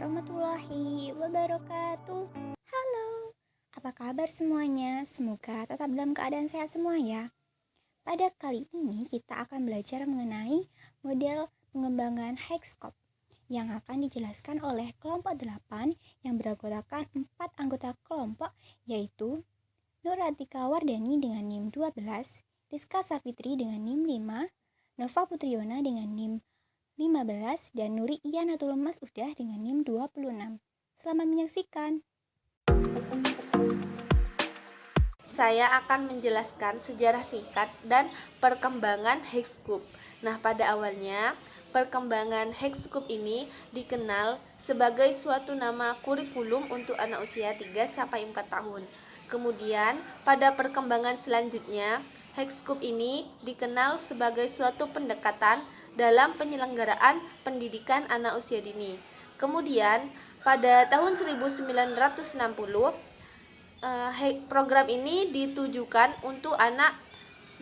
warahmatullahi wabarakatuh. Halo, apa kabar semuanya? Semoga tetap dalam keadaan sehat semua ya. Pada kali ini kita akan belajar mengenai model pengembangan Hexcop yang akan dijelaskan oleh kelompok 8 yang beranggotakan 4 anggota kelompok, yaitu Nur Atika Wardani dengan NIM 12, Rizka Safitri dengan NIM 5, Nova Putriona dengan NIM 15, dan Nuri Iyanatul Mas'udah dengan NIM 26. Selamat menyaksikan. Saya akan menjelaskan sejarah singkat dan perkembangan Hexcube. Nah, pada awalnya, perkembangan Hexcube ini dikenal sebagai suatu nama kurikulum untuk anak usia 3-4 tahun. Kemudian, pada perkembangan selanjutnya, Hexcube ini dikenal sebagai suatu pendekatan dalam penyelenggaraan pendidikan anak usia dini. Kemudian, pada tahun 1960, program ini ditujukan untuk anak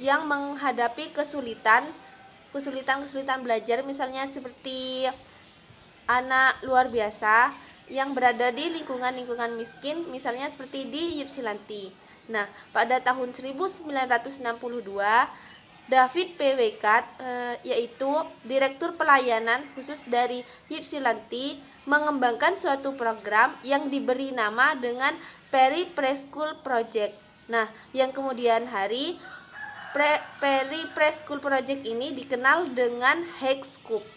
yang menghadapi kesulitan belajar, misalnya seperti anak luar biasa yang berada di lingkungan miskin, misalnya seperti di Ypsilanti. Nah, pada tahun 1962, David P. Weikat, yaitu Direktur Pelayanan Khusus dari Ypsilanti, mengembangkan suatu program yang diberi nama dengan Perry Preschool Project. Nah, yang kemudian hari Perry Preschool Project ini dikenal dengan Hexcube.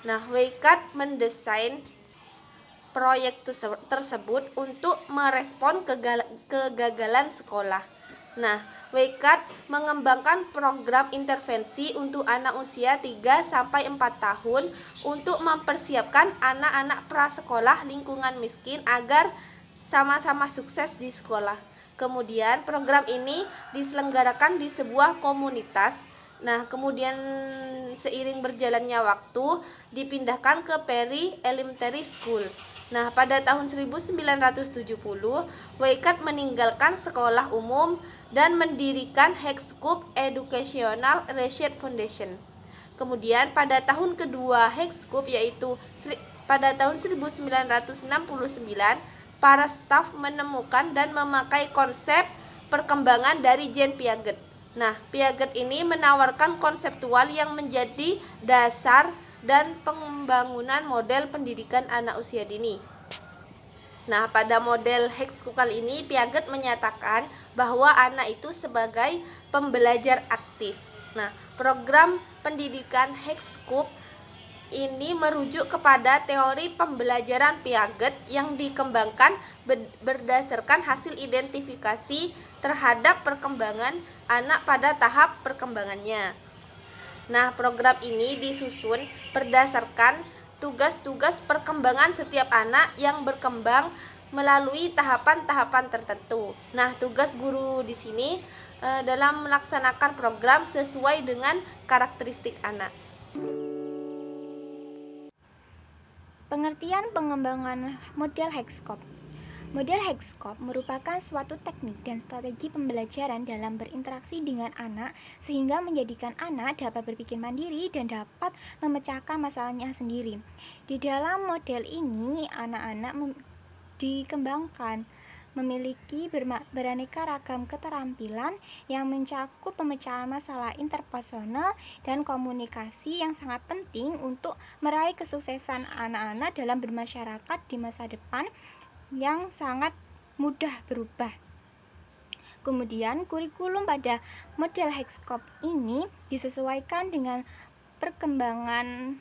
Nah, Weikat mendesain proyek tersebut untuk merespon kegagalan sekolah. Nah, Weikat mengembangkan program intervensi untuk anak usia 3-4 tahun untuk mempersiapkan anak-anak prasekolah lingkungan miskin agar sama-sama sukses di sekolah. Kemudian program ini diselenggarakan di sebuah komunitas. Nah, kemudian seiring berjalannya waktu dipindahkan ke Perry Elementary School. Nah, pada tahun 1970, Weikat meninggalkan sekolah umum dan mendirikan Hexcube Educational Research Foundation. Kemudian pada tahun kedua Hexcube, yaitu pada tahun 1969, para staf menemukan dan memakai konsep perkembangan dari Jean Piaget. Nah, Piaget ini menawarkan konseptual yang menjadi dasar dan pembangunan model pendidikan anak usia dini. Nah, pada model Hexcube kali ini, Piaget menyatakan bahwa anak itu sebagai pembelajar aktif. Nah, program pendidikan Hexcube ini merujuk kepada teori pembelajaran Piaget yang dikembangkan berdasarkan hasil identifikasi terhadap perkembangan anak pada tahap perkembangannya. Nah, program ini disusun berdasarkan tugas-tugas perkembangan setiap anak yang berkembang melalui tahapan-tahapan tertentu. Nah, tugas guru di sini dalam melaksanakan program sesuai dengan karakteristik anak. Pengertian pengembangan model Hexcop. Model Hexcop merupakan suatu teknik dan strategi pembelajaran dalam berinteraksi dengan anak sehingga menjadikan anak dapat berpikir mandiri dan dapat memecahkan masalahnya sendiri. Di dalam model ini, anak-anak dikembangkan memiliki beraneka ragam keterampilan yang mencakup pemecahan masalah interpersonal dan komunikasi yang sangat penting untuk meraih kesuksesan anak-anak dalam bermasyarakat di masa depan yang sangat mudah berubah. Kemudian, kurikulum pada model Hexcop ini disesuaikan dengan perkembangan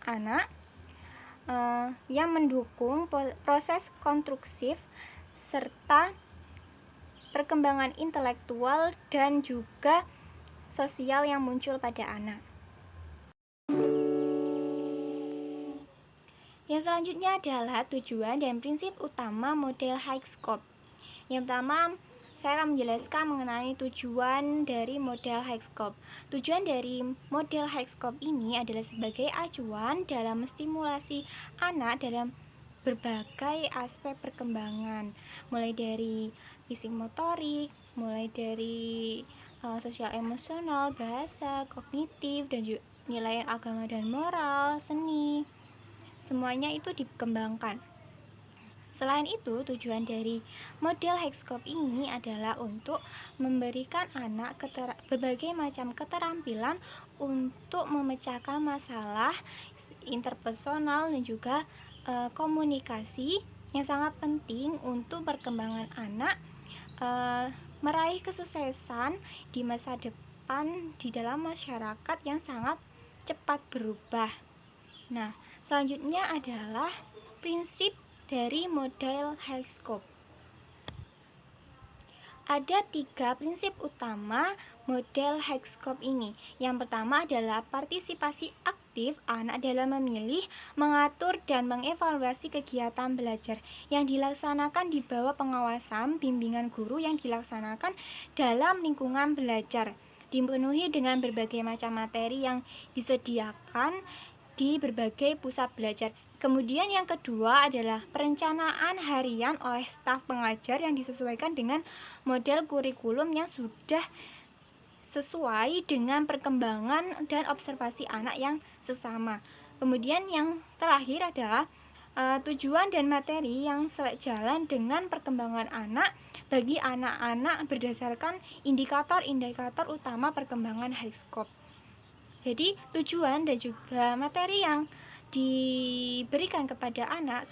anak yang mendukung proses konstruksif serta perkembangan intelektual dan juga sosial yang muncul pada anak. Yang selanjutnya adalah tujuan dan prinsip utama model Hexcop. Yang pertama, saya akan menjelaskan mengenai tujuan dari model Hexcop. Tujuan dari model Hexcop ini adalah sebagai acuan dalam menstimulasi anak dalam berbagai aspek perkembangan, mulai dari fisik motorik, mulai dari sosial emosional, bahasa, kognitif, dan juga nilai agama dan moral, seni, semuanya itu dikembangkan. Selain itu, tujuan dari model Hexcop ini adalah untuk memberikan anak berbagai macam keterampilan untuk memecahkan masalah interpersonal dan juga komunikasi yang sangat penting untuk perkembangan anak meraih kesuksesan di masa depan di dalam masyarakat yang sangat cepat berubah. Nah, selanjutnya adalah prinsip dari model Hexcop. Ada 3 prinsip utama model Hexcop ini. Yang pertama adalah partisipasi aktif anak dalam memilih, mengatur, dan mengevaluasi kegiatan belajar yang dilaksanakan di bawah pengawasan bimbingan guru yang dilaksanakan dalam lingkungan belajar, dipenuhi dengan berbagai macam materi yang disediakan di berbagai pusat belajar. Kemudian yang kedua adalah perencanaan harian oleh staf pengajar yang disesuaikan dengan model kurikulum yang sudah sesuai dengan perkembangan dan observasi anak yang sesama. Kemudian yang terakhir adalah tujuan dan materi yang sejalan dengan perkembangan anak bagi anak-anak berdasarkan indikator-indikator utama perkembangan Hexcop. Jadi tujuan dan juga materi yang diberikan kepada anak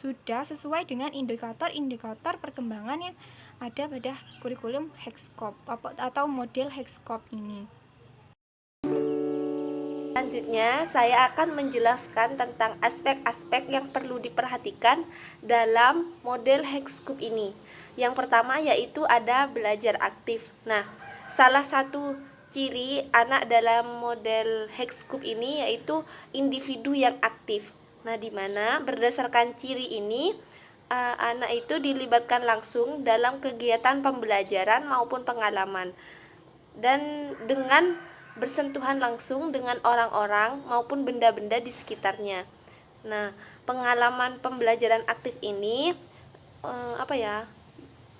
sudah sesuai dengan indikator-indikator perkembangan yang ada pada kurikulum Hexcop atau model Hexcop ini. Selanjutnya, saya akan menjelaskan tentang aspek-aspek yang perlu diperhatikan dalam model Hexcop ini. Yang pertama yaitu ada belajar aktif. Nah, salah satu ciri anak dalam model Hexcop ini yaitu individu yang aktif. Nah, di mana berdasarkan ciri ini anak itu dilibatkan langsung dalam kegiatan pembelajaran maupun pengalaman dan dengan bersentuhan langsung dengan orang-orang maupun benda-benda di sekitarnya. Nah, pengalaman pembelajaran aktif ini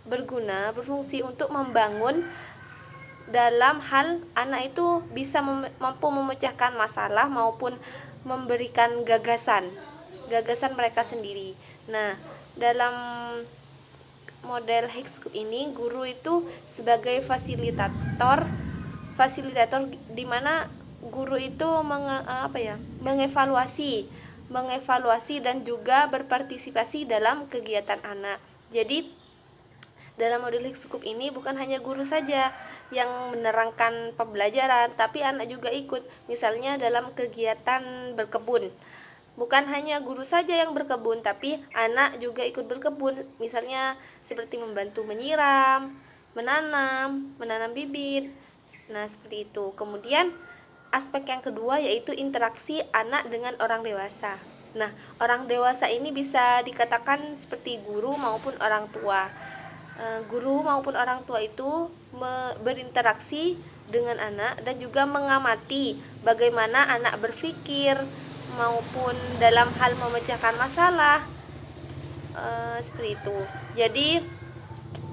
berfungsi untuk membangun dalam hal anak itu bisa mampu memecahkan masalah maupun memberikan gagasan mereka sendiri. Nah, dalam model Hexcop ini guru itu sebagai fasilitator di mana guru itu mengevaluasi dan juga berpartisipasi dalam kegiatan anak. Jadi dalam model Hexcop ini bukan hanya guru saja yang menerangkan pembelajaran, tapi anak juga ikut. Misalnya dalam kegiatan berkebun, bukan hanya guru saja yang berkebun, tapi anak juga ikut berkebun. Misalnya seperti membantu menyiram, menanam bibit. Nah, seperti itu. Kemudian aspek yang kedua yaitu interaksi anak dengan orang dewasa. Nah, orang dewasa ini bisa dikatakan seperti guru maupun orang tua. Guru maupun orang tua itu berinteraksi dengan anak dan juga mengamati bagaimana anak berpikir maupun dalam hal memecahkan masalah, seperti itu. Jadi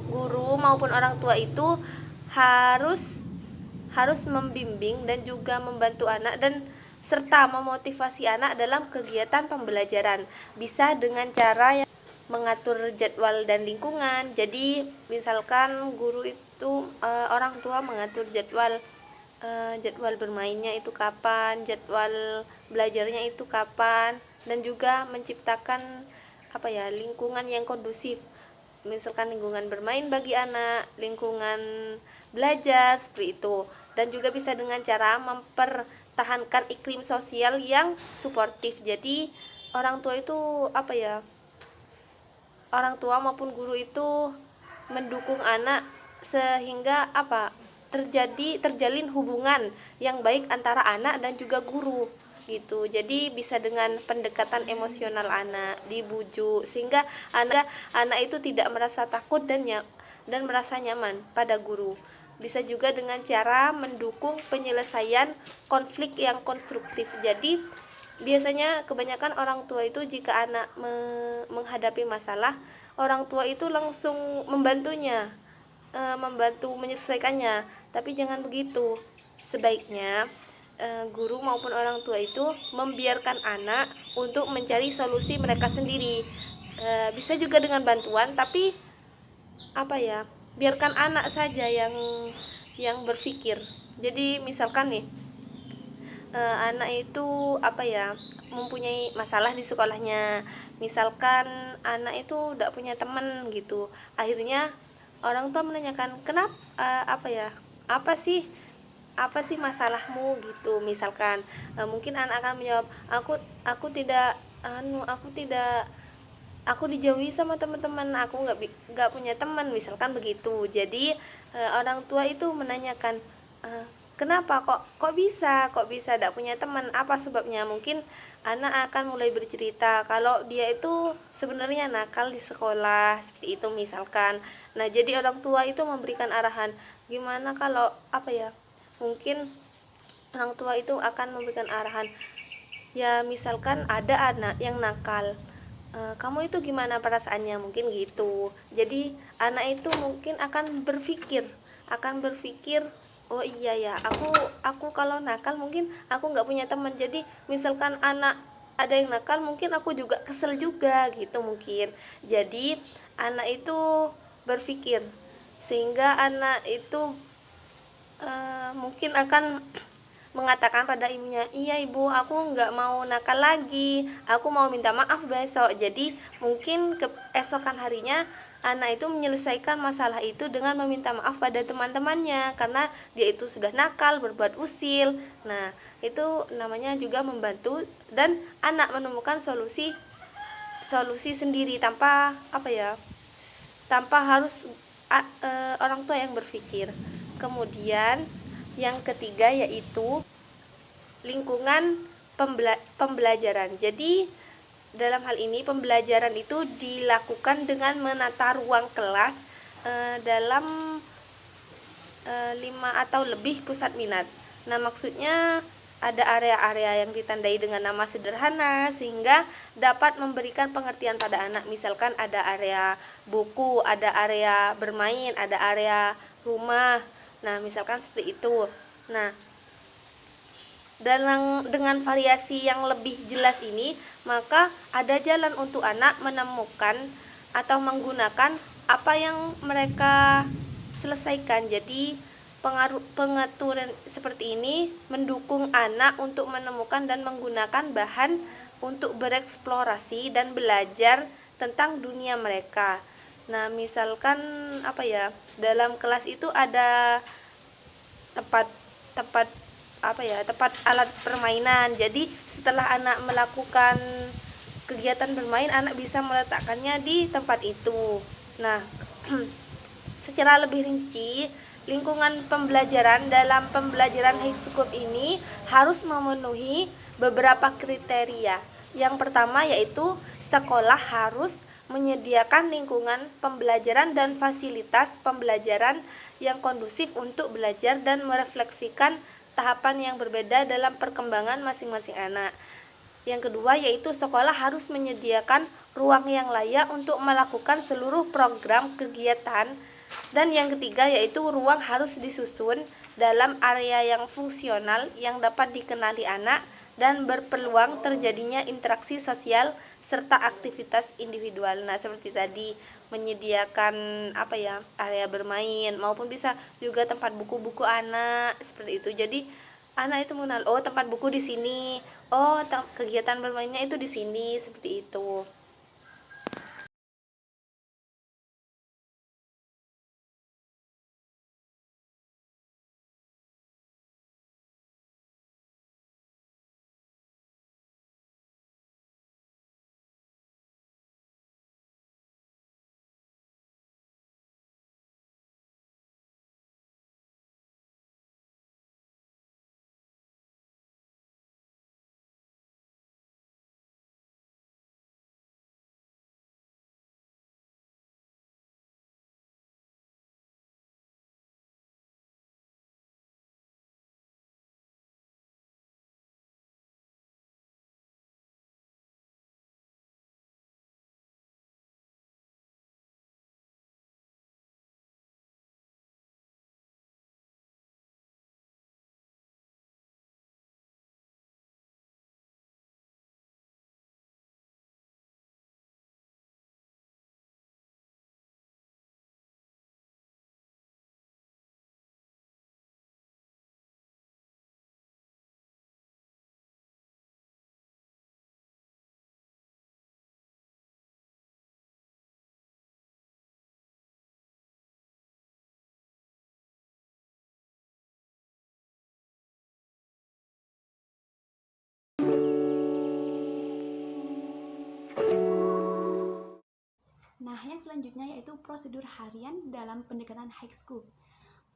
guru maupun orang tua itu harus membimbing dan juga membantu anak dan serta memotivasi anak dalam kegiatan pembelajaran. Bisa dengan cara yang mengatur jadwal dan lingkungan. Jadi misalkan guru itu orang tua mengatur jadwal bermainnya itu kapan, jadwal belajarnya itu kapan, dan juga menciptakan lingkungan yang kondusif. Misalkan lingkungan bermain bagi anak, lingkungan belajar, seperti itu. Dan juga bisa dengan cara mempertahankan iklim sosial yang suportif. Jadi orang tua itu orang tua maupun guru itu mendukung anak sehingga terjalin hubungan yang baik antara anak dan juga guru gitu. Jadi bisa dengan pendekatan emosional anak, dibujuk sehingga anak itu tidak merasa takut dan merasa nyaman pada guru. Bisa juga dengan cara mendukung penyelesaian konflik yang konstruktif. Jadi biasanya kebanyakan orang tua itu jika anak menghadapi masalah, orang tua itu langsung membantunya, membantu menyelesaikannya. Tapi jangan begitu. Sebaiknya guru maupun orang tua itu membiarkan anak untuk mencari solusi mereka sendiri. Bisa juga dengan bantuan, tapi apa ya, biarkan anak saja yang berpikir. Jadi misalkan nih, anak itu apa ya, mempunyai masalah di sekolahnya. Misalkan anak itu tidak punya teman gitu, akhirnya orang tua menanyakan kenapa, apa ya, apa sih masalahmu gitu. Misalkan mungkin anak akan menjawab, aku tidak, aku dijauhi sama teman-teman, aku nggak punya teman, misalkan begitu. Jadi orang tua itu menanyakan, kenapa kok bisa tidak punya teman, apa sebabnya. Mungkin anak akan mulai bercerita kalau dia itu sebenarnya nakal di sekolah, seperti itu misalkan. Nah, jadi orang tua itu memberikan arahan, gimana kalau apa ya, mungkin orang tua itu akan memberikan arahan, ya misalkan ada anak yang nakal, kamu itu gimana perasaannya, mungkin gitu. Jadi anak itu mungkin akan berpikir, oh iya ya, aku kalau nakal mungkin aku nggak punya teman. Jadi misalkan anak ada yang nakal, mungkin aku juga kesel juga gitu mungkin. Jadi anak itu berpikir, sehingga anak itu mungkin akan mengatakan pada ibunya, iya ibu, aku nggak mau nakal lagi, aku mau minta maaf besok. Jadi mungkin keesokan harinya anak itu menyelesaikan masalah itu dengan meminta maaf pada teman-temannya, karena dia itu sudah nakal, berbuat usil. Nah, itu namanya juga membantu, dan anak menemukan solusi solusi sendiri tanpa apa ya, tanpa harus orang tua yang berpikir. Kemudian yang ketiga yaitu lingkungan pembelajaran. Jadi dalam hal ini pembelajaran itu dilakukan dengan menata ruang kelas dalam 5 atau lebih pusat minat. Nah, maksudnya ada area-area yang ditandai dengan nama sederhana sehingga dapat memberikan pengertian pada anak. Misalkan ada area buku, ada area bermain, ada area rumah. Nah, misalkan seperti itu. Nah, dengan variasi yang lebih jelas ini, maka ada jalan untuk anak menemukan atau menggunakan apa yang mereka selesaikan. Jadi pengaturan seperti ini mendukung anak untuk menemukan dan menggunakan bahan untuk bereksplorasi dan belajar tentang dunia mereka. Nah, misalkan apa ya, dalam kelas itu ada tempat tempat tempat alat permainan. Jadi setelah anak melakukan kegiatan bermain, anak bisa meletakkannya di tempat itu. Nah, secara lebih rinci, lingkungan pembelajaran dalam pembelajaran High ini harus memenuhi beberapa kriteria. Yang pertama yaitu sekolah harus menyediakan lingkungan pembelajaran dan fasilitas pembelajaran yang kondusif untuk belajar dan merefleksikan tahapan yang berbeda dalam perkembangan masing-masing anak. Yang kedua yaitu sekolah harus menyediakan ruang yang layak untuk melakukan seluruh program kegiatan. Dan yang ketiga yaitu ruang harus disusun dalam area yang fungsional yang dapat dikenali anak dan berpeluang terjadinya interaksi sosial serta aktivitas individual. Nah, seperti tadi menyediakan apa ya, area bermain maupun bisa juga tempat buku-buku anak seperti itu. Jadi anak itu mengenal, oh tempat buku di sini, oh kegiatan bermainnya itu di sini, seperti itu. Nah, yang selanjutnya yaitu prosedur harian dalam pendekatan High-Scope.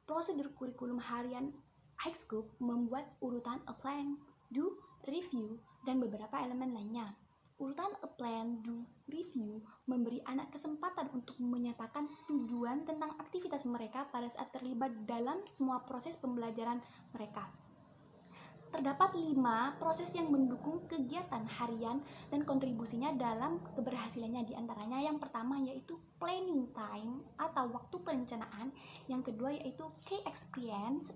Prosedur kurikulum harian High-Scope membuat urutan a plan, do, review, dan beberapa elemen lainnya. Urutan a plan, do, review memberi anak kesempatan untuk menyatakan tujuan tentang aktivitas mereka pada saat terlibat dalam semua proses pembelajaran mereka. Terdapat 5 proses yang mendukung kegiatan harian dan kontribusinya dalam keberhasilannya. Di antaranya yang pertama yaitu planning time atau waktu perencanaan, yang kedua yaitu key experience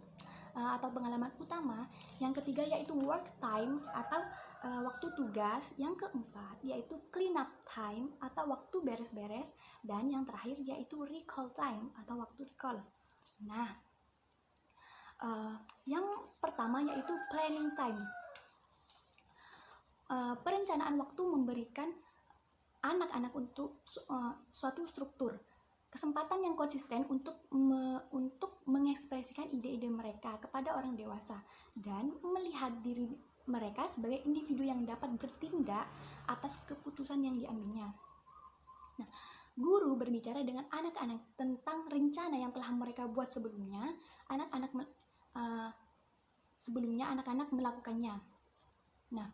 atau pengalaman utama, yang ketiga yaitu work time atau waktu tugas, yang keempat yaitu clean up time atau waktu beres-beres, dan yang terakhir yaitu recall time atau waktu recall. Nah, yang pertama yaitu planning time. Perencanaan waktu memberikan anak-anak untuk suatu struktur, kesempatan yang konsisten untuk mengekspresikan ide-ide mereka kepada orang dewasa dan melihat diri mereka sebagai individu yang dapat bertindak atas keputusan yang diambilnya. Nah, guru berbicara dengan anak-anak tentang rencana yang telah mereka buat sebelumnya. Anak-anak melakukannya. Nah,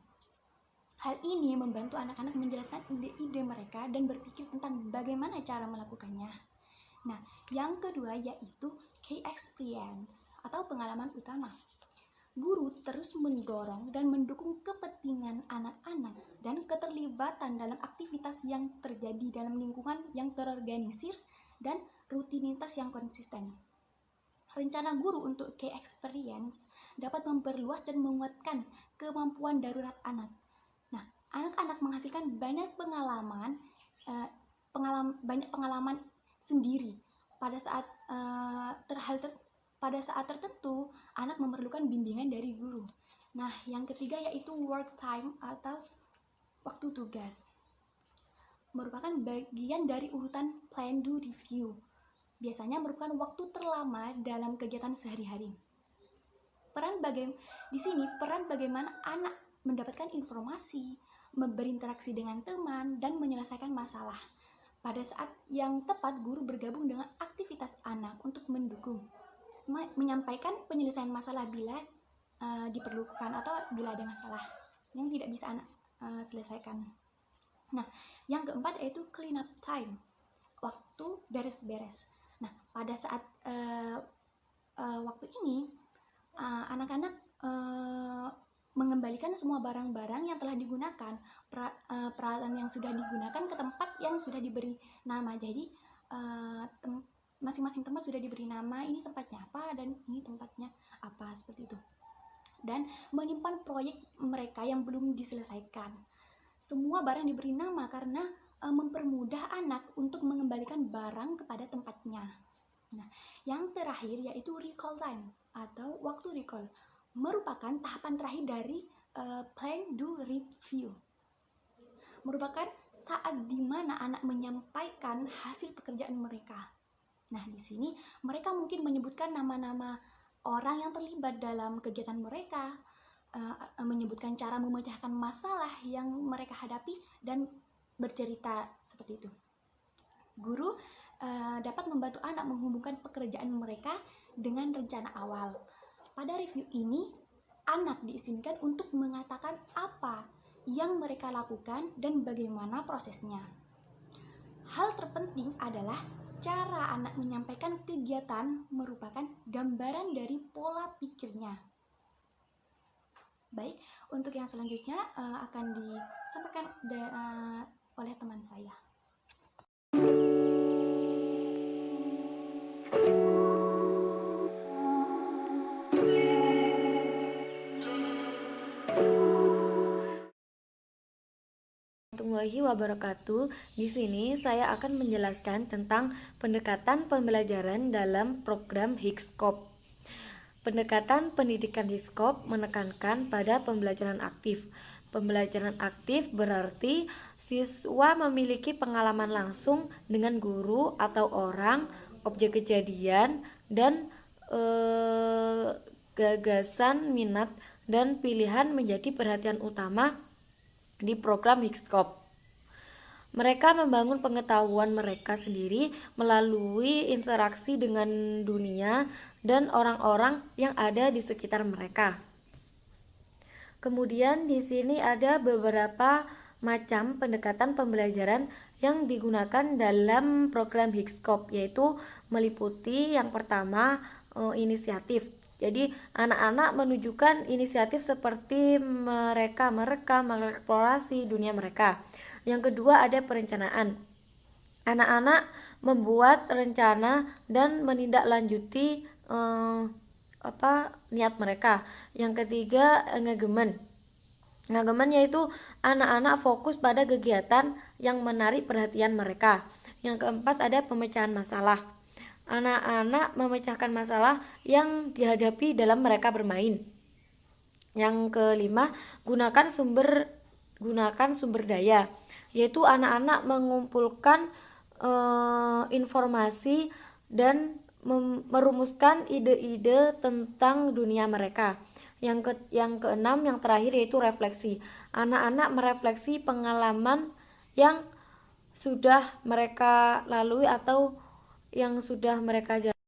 hal ini membantu anak-anak menjelaskan ide-ide mereka dan berpikir tentang bagaimana cara melakukannya. Nah, yang kedua yaitu key experience atau pengalaman utama. Guru terus mendorong dan mendukung kepentingan anak-anak dan keterlibatan dalam aktivitas yang terjadi dalam lingkungan yang terorganisir dan rutinitas yang konsisten. Rencana guru untuk key experience dapat memperluas dan menguatkan kemampuan darurat anak. Nah, anak-anak menghasilkan banyak pengalaman sendiri pada saat tertentu anak memerlukan bimbingan dari guru. Nah, yang ketiga yaitu work time atau waktu tugas. Merupakan bagian dari urutan plan, do, review. Biasanya merupakan waktu terlama dalam kegiatan sehari-hari. Di sini peran bagaimana anak mendapatkan informasi, berinteraksi dengan teman, dan menyelesaikan masalah. Pada saat yang tepat, guru bergabung dengan aktivitas anak untuk mendukung, menyampaikan penyelesaian masalah bila diperlukan atau bila ada masalah yang tidak bisa anak selesaikan. Nah, yang keempat yaitu clean up time, waktu beres-beres. Nah, pada saat waktu ini anak-anak mengembalikan semua barang-barang yang telah digunakan, peralatan yang sudah digunakan ke tempat yang sudah diberi nama. Jadi masing-masing tempat sudah diberi nama, ini tempatnya apa dan ini tempatnya apa, seperti itu. Dan menyimpan proyek mereka yang belum diselesaikan. Semua barang diberi nama karena mempermudah anak untuk mengembalikan barang kepada tempatnya. Nah, yang terakhir yaitu recall time atau waktu recall, merupakan tahapan terakhir dari plan, do, review. Merupakan saat di mana anak menyampaikan hasil pekerjaan mereka. Nah, di sini mereka mungkin menyebutkan nama-nama orang yang terlibat dalam kegiatan mereka, menyebutkan cara memecahkan masalah yang mereka hadapi, dan bercerita seperti itu. Guru dapat membantu anak menghubungkan pekerjaan mereka dengan rencana awal. Pada review ini, anak diizinkan untuk mengatakan apa yang mereka lakukan dan bagaimana prosesnya. Hal terpenting adalah cara anak menyampaikan kegiatan merupakan gambaran dari pola pikirnya. Baik, untuk yang selanjutnya akan disampaikan oleh teman saya. Warahmatullahi wabarakatuh. Di sini saya akan menjelaskan tentang pendekatan pembelajaran dalam program High-Scope. Pendekatan pendidikan High-Scope menekankan pada pembelajaran aktif. Pembelajaran aktif berarti siswa memiliki pengalaman langsung dengan guru atau orang, objek kejadian, dan gagasan, minat, dan pilihan menjadi perhatian utama di program High-Scope. Mereka membangun pengetahuan mereka sendiri melalui interaksi dengan dunia dan orang-orang yang ada di sekitar mereka. Kemudian di sini ada beberapa macam pendekatan pembelajaran yang digunakan dalam program Higskop, yaitu meliputi yang pertama inisiatif. Jadi anak-anak menunjukkan inisiatif seperti mereka merekam, mengeksplorasi dunia mereka. Yang kedua ada perencanaan. Anak-anak membuat rencana dan menindaklanjuti niat mereka. Yang ketiga ngagemen. Ngagemen yaitu anak-anak fokus pada kegiatan yang menarik perhatian mereka. Yang keempat ada pemecahan masalah. Anak-anak memecahkan masalah yang dihadapi dalam mereka bermain. Yang kelima, gunakan sumber daya, yaitu anak-anak mengumpulkan informasi dan merumuskan ide-ide tentang dunia mereka. Yang keenam, yang terakhir yaitu refleksi. Anak-anak merefleksi pengalaman yang sudah mereka lalui atau yang sudah mereka jalani.